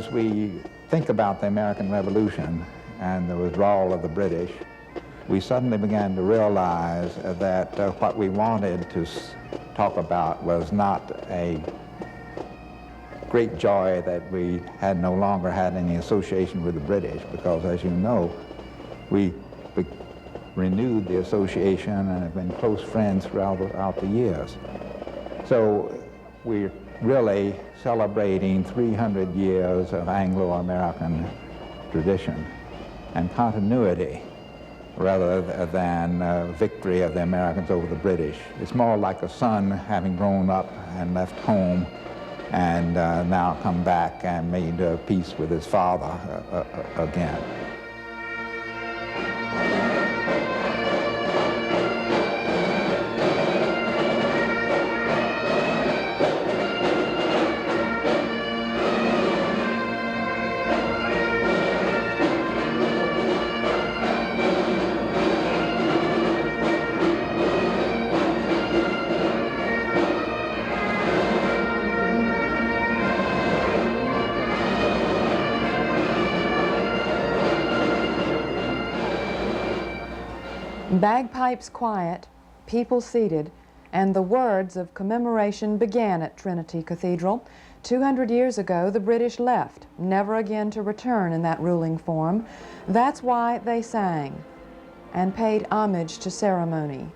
as we think about the American Revolution and the withdrawal of the British, we suddenly began to realize that what we wanted to talk about was not a great joy that we had no longer had any association with the British, because, as you know, we renewed the association and have been close friends throughout the years. So we're really celebrating 300 years of Anglo American tradition and continuity rather than victory of the Americans over the British. It's more like a son having grown up and left home and now come back and made peace with his father again. Bagpipes quiet, people seated, and the words of commemoration began at Trinity Cathedral. 200 years ago, the British left, never again to return in that ruling form. That's why they sang and paid homage to ceremony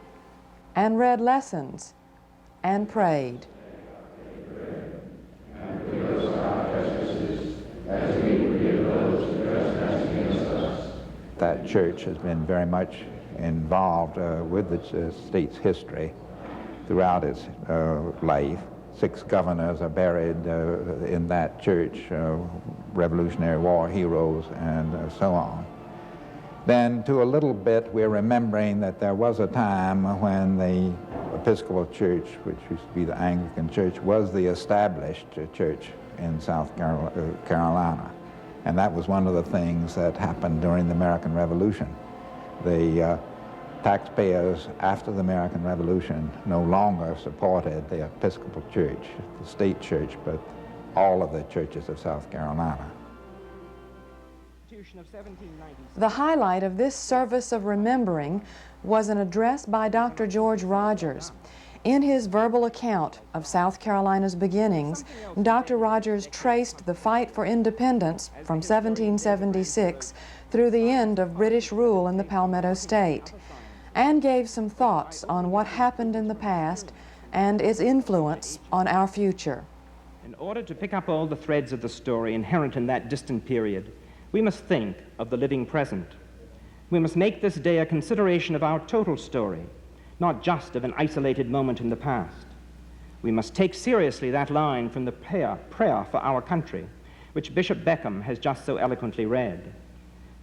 and read lessons and prayed. That church has been very much involved with the state's history throughout its life. 6 governors are buried in that church, Revolutionary War heroes and so on. Then to a little bit we're remembering that there was a time when the Episcopal Church, which used to be the Anglican Church, was the established church in South Carolina. And that was one of the things that happened during the American Revolution. The taxpayers after the American Revolution no longer supported the Episcopal Church, the state church, but all of the churches of South Carolina. The highlight of this service of remembering was an address by Dr. George Rogers. In his verbal account of South Carolina's beginnings, Dr. Rogers traced the fight for independence from 1776 through the end of British rule in the Palmetto State, and gave some thoughts on what happened in the past and its influence on our future. In order to pick up all the threads of the story inherent in that distant period, we must think of the living present. We must make this day a consideration of our total story, not just of an isolated moment in the past. We must take seriously that line from the prayer for our country, which Bishop Beckham has just so eloquently read.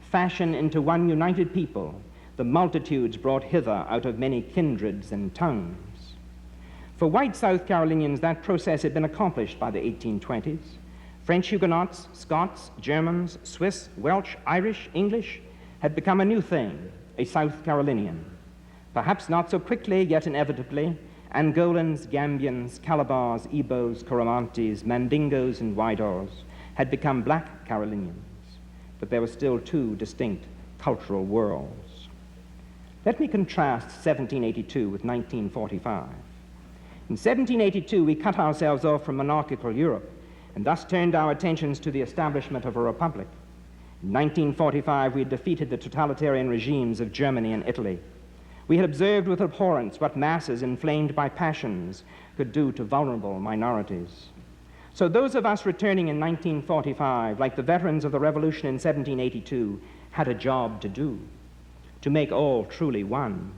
Fashion into one united people the multitudes brought hither out of many kindreds and tongues. For white South Carolinians, that process had been accomplished by the 1820s. French Huguenots, Scots, Germans, Swiss, Welsh, Irish, English had become a new thing, a South Carolinian. Perhaps not so quickly, yet inevitably, Angolans, Gambians, Calabars, Ibos, Coromantes, Mandingos, and Wydors had become black Carolinians, but there were still 2 distinct cultural worlds. Let me contrast 1782 with 1945. In 1782, we cut ourselves off from monarchical Europe and thus turned our attentions to the establishment of a republic. In 1945, we had defeated the totalitarian regimes of Germany and Italy. We had observed with abhorrence what masses inflamed by passions could do to vulnerable minorities. So those of us returning in 1945, like the veterans of the revolution in 1782, had a job to do, to make all truly one.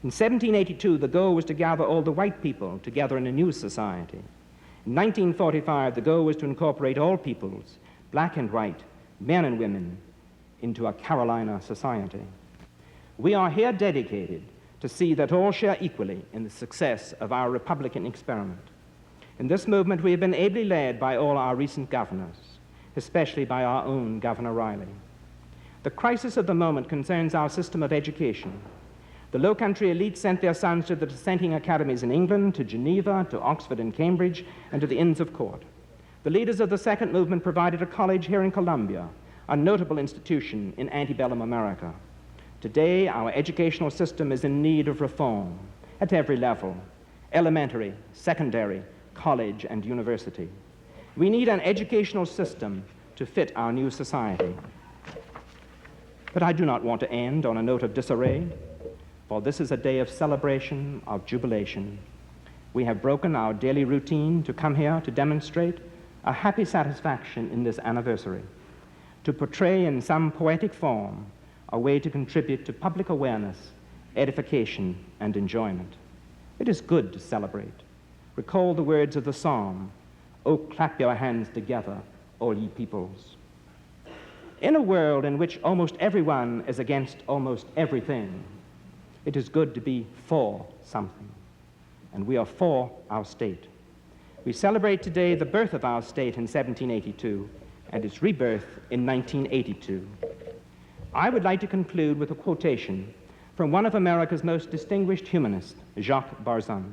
In 1782, the goal was to gather all the white people together in a new society. In 1945, the goal was to incorporate all peoples, black and white, men and women, into a Carolina society. We are here dedicated to see that all share equally in the success of our Republican experiment. In this movement, we have been ably led by all our recent governors, especially by our own Governor Riley. The crisis of the moment concerns our system of education. The Low Country elite sent their sons to the dissenting academies in England, to Geneva, to Oxford and Cambridge, and to the Inns of Court. The leaders of the second movement provided a college here in Columbia, a notable institution in antebellum America. Today, our educational system is in need of reform at every level: elementary, secondary, college, and university. We need an educational system to fit our new society. But I do not want to end on a note of disarray, for this is a day of celebration, of jubilation. We have broken our daily routine to come here to demonstrate a happy satisfaction in this anniversary, to portray in some poetic form a way to contribute to public awareness, edification, and enjoyment. It is good to celebrate. Recall the words of the psalm, "Oh, clap your hands together, all ye peoples." In a world in which almost everyone is against almost everything, it is good to be for something, and we are for our state. We celebrate today the birth of our state in 1782 and its rebirth in 1982. I would like to conclude with a quotation from one of America's most distinguished humanists, Jacques Barzun.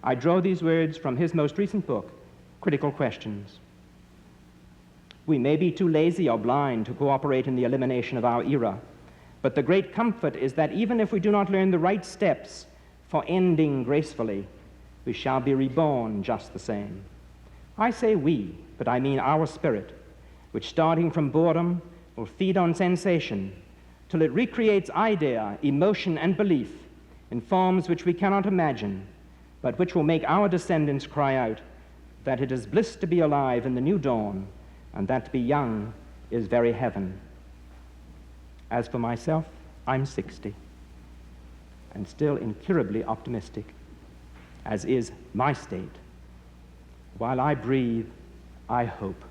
I draw these words from his most recent book, Critical Questions. We may be too lazy or blind to cooperate in the elimination of our era, but the great comfort is that even if we do not learn the right steps for ending gracefully, we shall be reborn just the same. I say we, but I mean our spirit, which starting from boredom will feed on sensation till it recreates idea, emotion, and belief in forms which we cannot imagine, but which will make our descendants cry out that it is bliss to be alive in the new dawn, and that to be young is very heaven. As for myself, I'm 60, and still incurably optimistic, as is my state. While I breathe, I hope.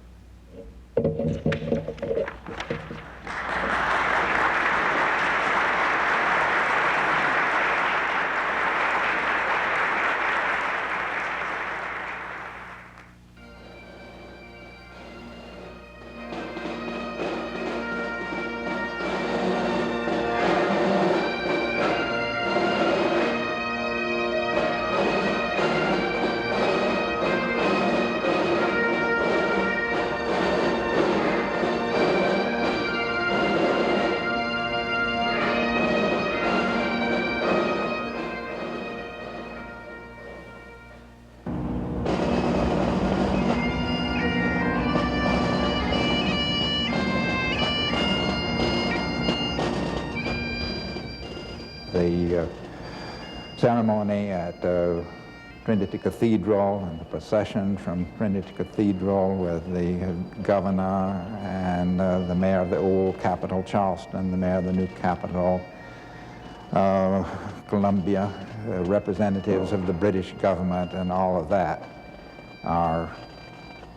The ceremony at Trinity Cathedral and the procession from Trinity Cathedral with the governor and the mayor of the old capital, Charleston, the mayor of the new capital, Columbia, representatives of the British government, and all of that are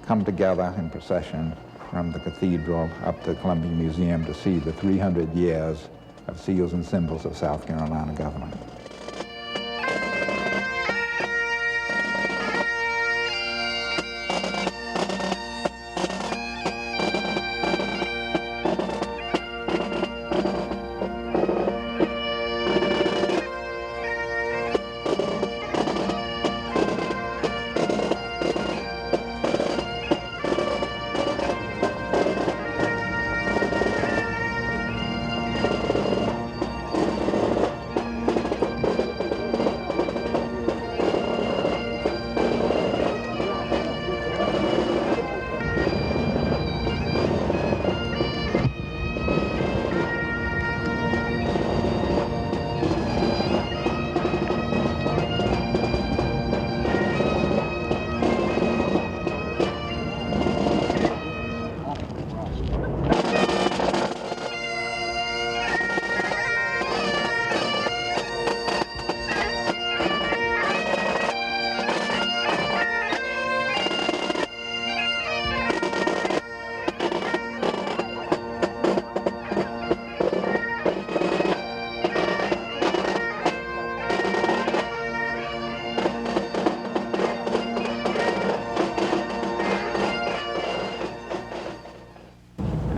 come together in procession from the cathedral up to the Columbia Museum to see the 300 years of seals and symbols of South Carolina government.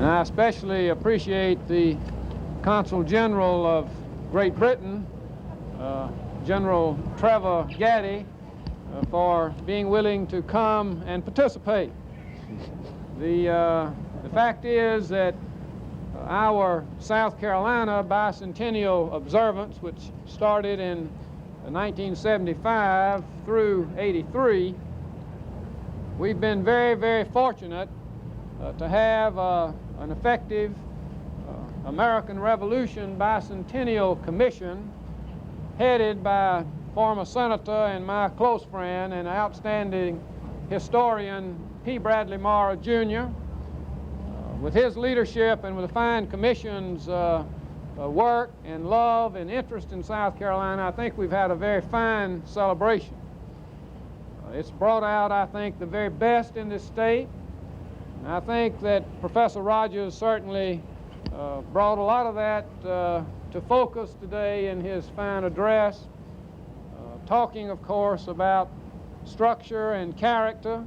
I especially appreciate the Consul General of Great Britain, General Trevor Gaddy, for being willing to come and participate The fact is that our South Carolina Bicentennial observance, which started in 1975 through 83, we've been very, very fortunate to have an effective American Revolution Bicentennial Commission headed by former senator and my close friend and outstanding historian P. Bradley Morrow, Jr. With his leadership and with the fine commission's work and love and interest in South Carolina, I think we've had a very fine celebration. It's brought out, I think, the very best in this state. And I think that Professor Rogers certainly brought a lot of that to focus today in his fine address, talking, of course, about structure and character.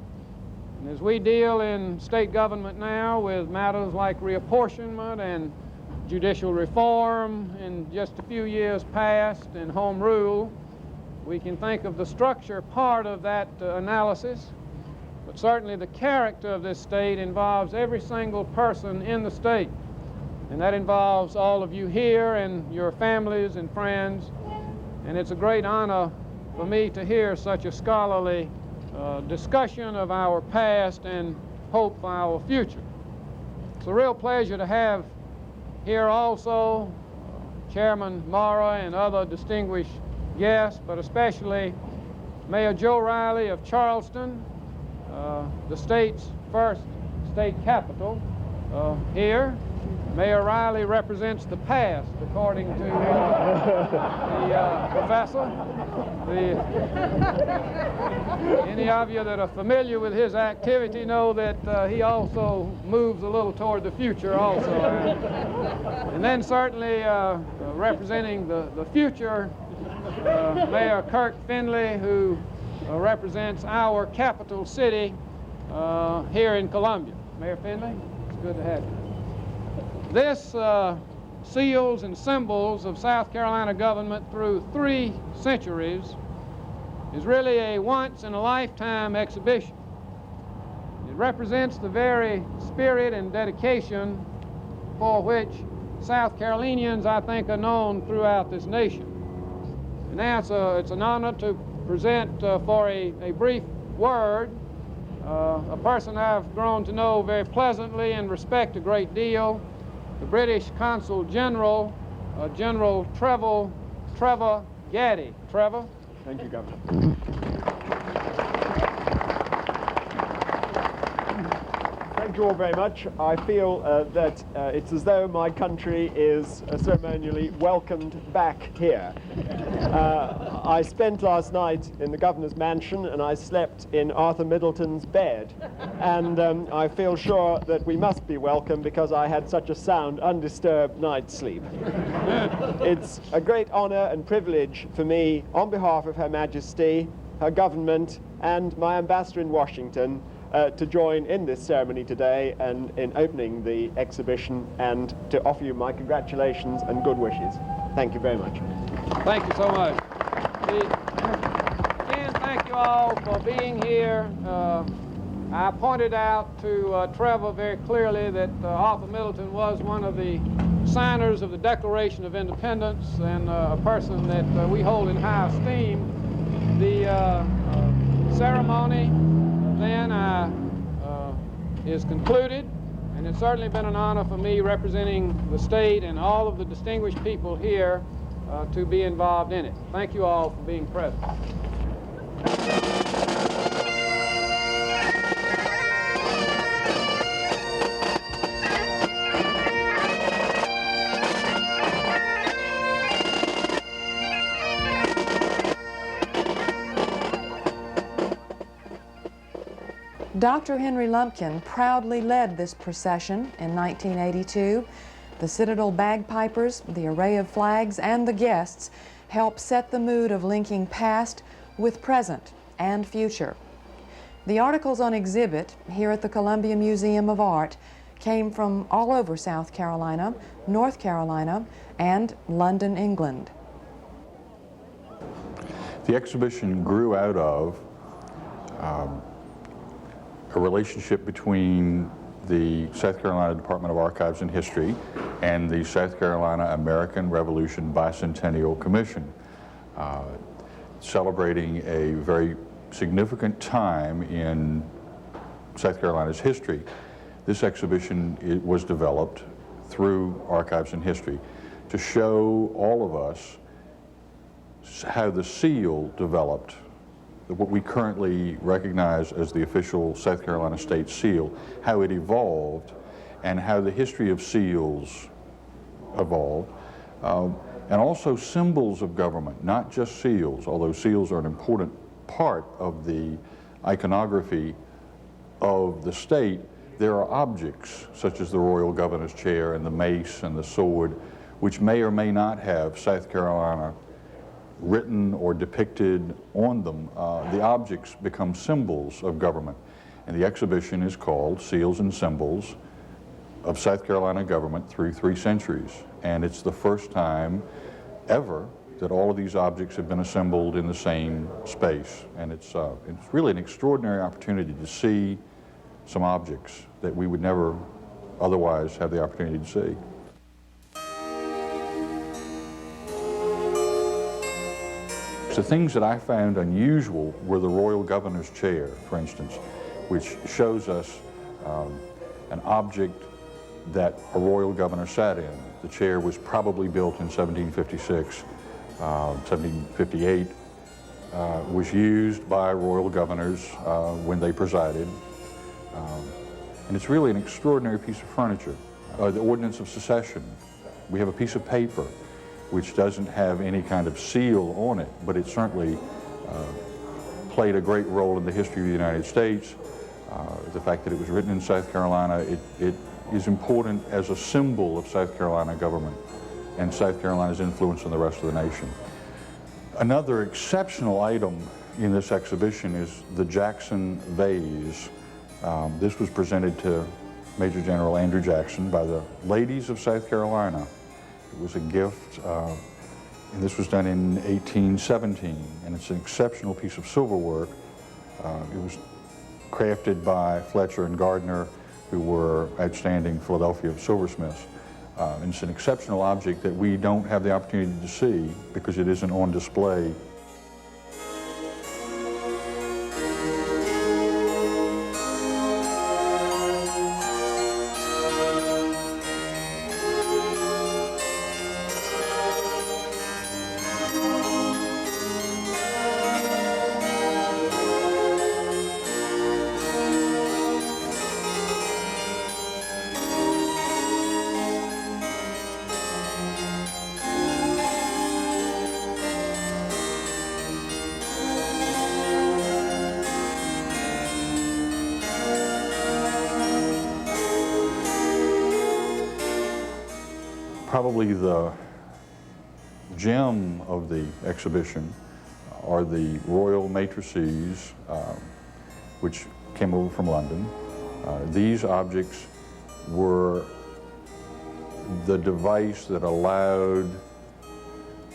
And as we deal in state government now with matters like reapportionment and judicial reform in just a few years past and home rule, we can think of the structure part of that analysis. But certainly the character of this state involves every single person in the state. And that involves all of you here and your families and friends. And it's a great honor for me to hear such a scholarly discussion of our past and hope for our future. It's a real pleasure to have here also Chairman Morrow and other distinguished guests, but especially Mayor Joe Riley of Charleston, the state's first state capital, here. Mayor Riley represents the past, according to the professor. Any of you that are familiar with his activity know that he also moves a little toward the future also. And then certainly representing the future, Mayor Kirk Finley, who represents our capital city here in Columbia. Mayor Finley, it's good to have you. This seals and symbols of South Carolina government through 3 centuries is really a once-in-a-lifetime exhibition. It represents the very spirit and dedication for which South Carolinians, I think, are known throughout this nation. And now it's an honor to present for a brief word a person I've grown to know very pleasantly and respect a great deal, the British Consul General, General Trevor Gaddy. Trevor? Thank you, Governor. Thank you all very much. I feel that it's as though my country is ceremonially welcomed back here. I spent last night in the governor's mansion and I slept in Arthur Middleton's bed. And I feel sure that we must be welcome because I had such a sound, undisturbed night's sleep. It's a great honor and privilege for me, on behalf of Her Majesty, her government, and my ambassador in Washington, to join in this ceremony today and in opening the exhibition and to offer you my congratulations and good wishes. Thank you very much. Thank you so much. Again, thank you all for being here. I pointed out to Trevor very clearly that Arthur Middleton was one of the signers of the Declaration of Independence and a person that we hold in high esteem. The ceremony then is concluded, and it's certainly been an honor for me representing the state and all of the distinguished people here to be involved in it. Thank you all for being present. Dr. Henry Lumpkin proudly led this procession in 1982. The Citadel Bagpipers, the array of flags, and the guests helped set the mood of linking past with present and future. The articles on exhibit here at the Columbia Museum of Art came from all over South Carolina, North Carolina, and London, England. The exhibition grew out of a relationship between the South Carolina Department of Archives and History and the South Carolina American Revolution Bicentennial Commission, celebrating a very significant time in South Carolina's history. This exhibition was developed through Archives and History to show all of us how the seal developed, what we currently recognize as the official South Carolina State seal, how it evolved, and how the history of seals evolved, and also symbols of government, not just seals, although seals are an important part of the iconography of the state. There are objects, such as the Royal Governor's Chair and the mace and the sword, which may or may not have South Carolina written or depicted on them. The objects become symbols of government. And the exhibition is called Seals and Symbols of South Carolina Government Through 3 Centuries. And it's the first time ever that all of these objects have been assembled in the same space. And it's really an extraordinary opportunity to see some objects that we would never otherwise have the opportunity to see. The things that I found unusual were the Royal Governor's Chair, for instance, which shows us an object that a royal governor sat in. The chair was probably built in 1756, 1758, was used by royal governors when they presided. And it's really an extraordinary piece of furniture. The Ordinance of Secession, we have a piece of paper which doesn't have any kind of seal on it, but it certainly played a great role in the history of the United States. The fact that it was written in South Carolina, it is important as a symbol of South Carolina government and South Carolina's influence on the rest of the nation. Another exceptional item in this exhibition is the Jackson vase. This was presented to Major General Andrew Jackson by the ladies of South Carolina. It was a gift, and this was done in 1817, and it's an exceptional piece of silverwork. It was crafted by Fletcher and Gardner, who were outstanding Philadelphia silversmiths. And it's an exceptional object that we don't have the opportunity to see because it isn't on display. Probably the gem of the exhibition are the royal matrices, which came over from London. These objects were the device that allowed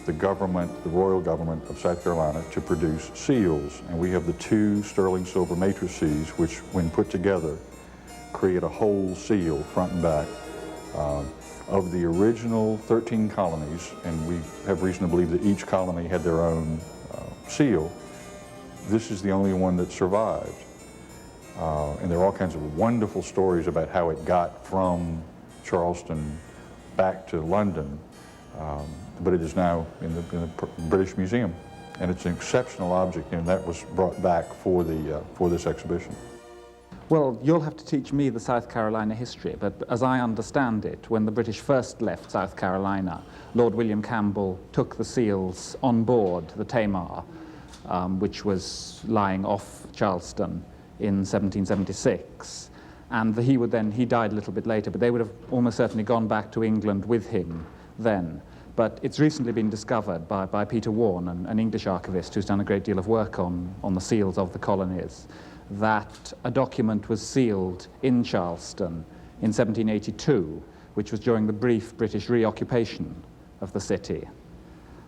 the government, the royal government of South Carolina, to produce seals. And we have the 2 sterling silver matrices, which, when put together, create a whole seal, front and back. Of the original 13 colonies, and we have reason to believe that each colony had their own seal, this is the only one that survived. And there are all kinds of wonderful stories about how it got from Charleston back to London, but it is now in the British Museum. And it's an exceptional object, and that was brought back for this exhibition. Well, you'll have to teach me the South Carolina history, but as I understand it, when the British first left South Carolina, Lord William Campbell took the seals on board the Tamar, which was lying off Charleston in 1776. And he died a little bit later, but they would have almost certainly gone back to England with him then. But it's recently been discovered by Peter Warne, an English archivist who's done a great deal of work on the seals of the colonies, that a document was sealed in Charleston in 1782, which was during the brief British reoccupation of the city.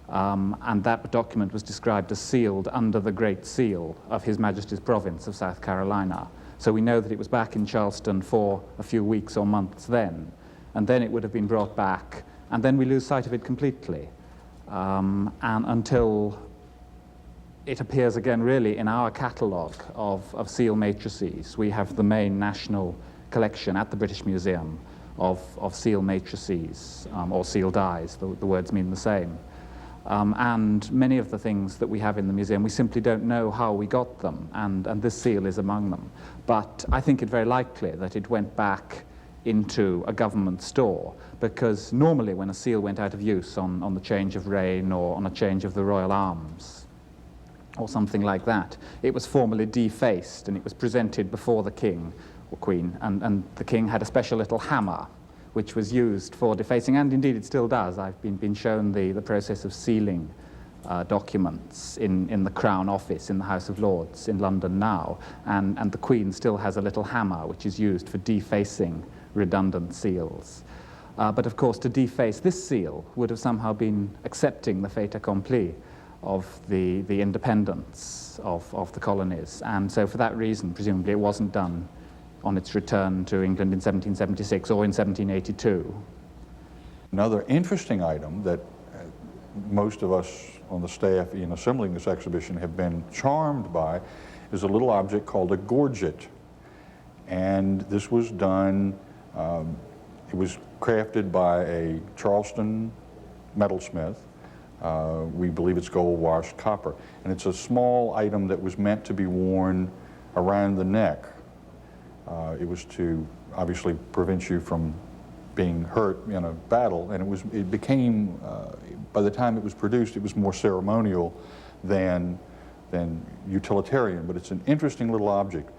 And that document was described as sealed under the Great Seal of His Majesty's Province of South Carolina. So we know that it was back in Charleston for a few weeks or months then, and then it would have been brought back, and then we lose sight of it completely, and until it appears again really in our catalogue of seal matrices. We have the main national collection at the British Museum of seal matrices, or seal dies, the words mean the same. And many of the things that we have in the museum, we simply don't know how we got them, and this seal is among them. But I think it very likely that it went back into a government store, because normally when a seal went out of use on the change of reign or on a change of the royal arms, or something like that, it was formally defaced and it was presented before the king or queen, and the king had a special little hammer which was used for defacing, and indeed it still does. I've been shown the process of sealing documents in the Crown Office in the House of Lords in London now, and the Queen still has a little hammer which is used for defacing redundant seals. But of course, to deface this seal would have somehow been accepting the fait accompli of the independence of the colonies, and so for that reason, presumably, it wasn't done on its return to England in 1776 or in 1782. Another interesting item that most of us on the staff in assembling this exhibition have been charmed by is a little object called a gorget. And this was done, it was crafted by a Charleston metalsmith. We believe it's gold-washed copper. And it's a small item that was meant to be worn around the neck. It was to obviously prevent you from being hurt in a battle, and it became, by the time it was produced, it was more ceremonial than utilitarian, but it's an interesting little object,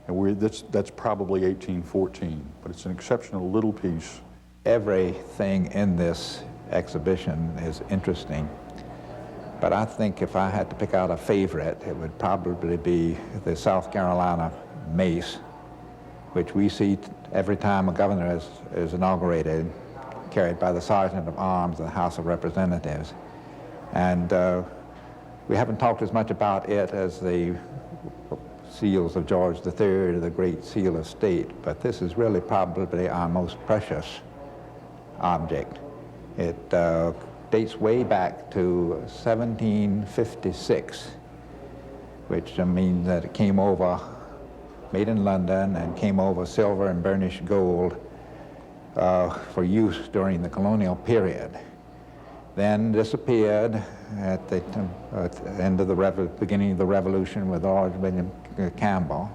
and that's probably 1814, but it's an exceptional little piece. Everything in this exhibition is interesting, but I think if I had to pick out a favorite, it would probably be the South Carolina mace, which we see every time a governor is inaugurated, carried by the Sergeant of Arms of the House of Representatives. And we haven't talked as much about it as the seals of George III or the Great Seal of State, but this is really probably our most precious object. It dates way back to 1756, which means that it came over, made in London, and came over silver and burnished gold for use during the colonial period. Then disappeared at the end of the beginning of the Revolution with Lord William Campbell.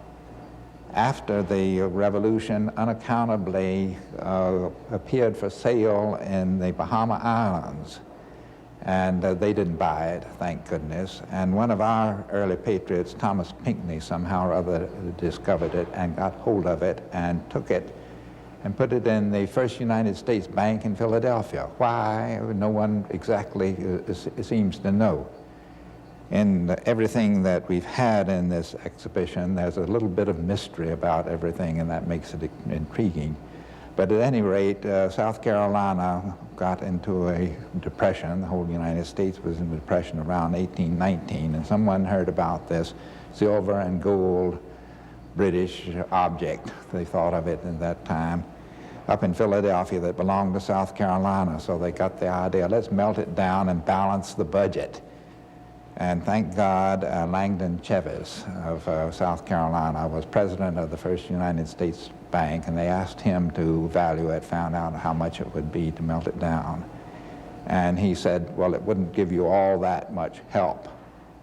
After the Revolution, unaccountably appeared for sale in the Bahama Islands, and they didn't buy it, thank goodness. And one of our early patriots, Thomas Pinckney, somehow or other discovered it and got hold of it and took it and put it in the First United States Bank in Philadelphia. Why? No one exactly seems to know. In everything that we've had in this exhibition, there's a little bit of mystery about everything, and that makes it intriguing. But at any rate, South Carolina got into a depression. The whole United States was in a depression around 1819, and someone heard about this silver and gold British object, they thought of it at that time, up in Philadelphia that belonged to South Carolina. So they got the idea, let's melt it down and balance the budget. And thank God, Langdon Cheves of South Carolina was president of the First United States Bank, and they asked him to value it, found out how much it would be to melt it down. And he said, well, it wouldn't give you all that much help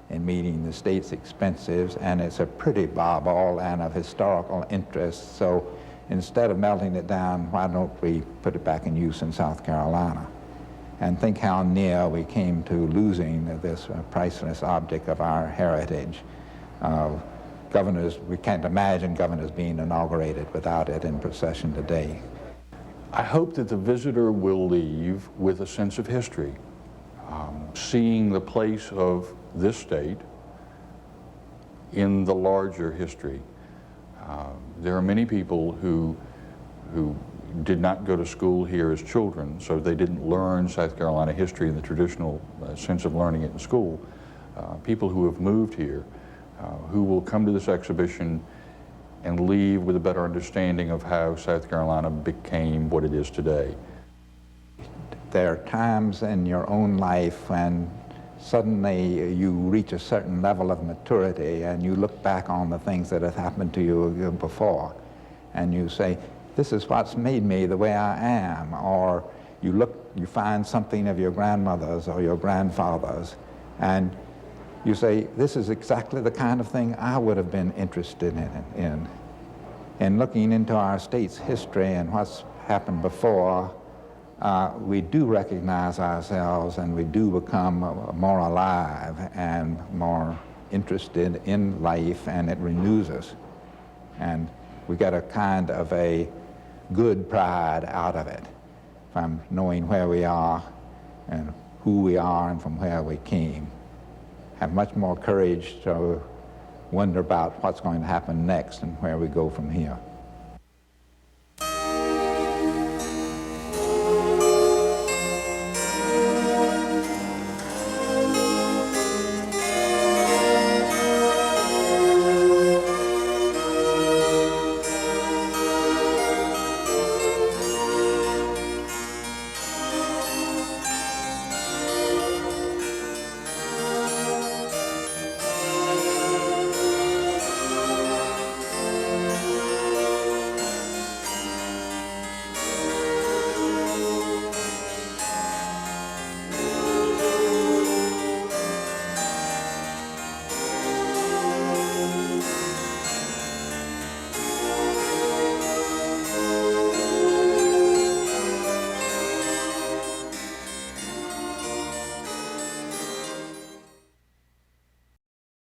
in meeting the state's expenses, and it's a pretty bauble and of historical interest, so instead of melting it down, why don't we put it back in use in South Carolina? And think how near we came to losing this priceless object of our heritage. Governors, we can't imagine governors being inaugurated without it in procession today. I hope that the visitor will leave with a sense of history, seeing the place of this state in the larger history. There are many people who did not go to school here as children, so they didn't learn South Carolina history in the traditional sense of learning it in school. People who have moved here, who will come to this exhibition and leave with a better understanding of how South Carolina became what it is today. There are times in your own life when suddenly you reach a certain level of maturity and you look back on the things that have happened to you before and you say, this is what's made me the way I am. Or you find something of your grandmother's or your grandfather's and you say, this is exactly the kind of thing I would have been interested in. In looking into our state's history and what's happened before, we do recognize ourselves and we do become more alive and more interested in life, and it renews us. And we get a kind of a good pride out of it from knowing where we are and who we are and from where we came. Have much more courage to wonder about what's going to happen next and where we go from here.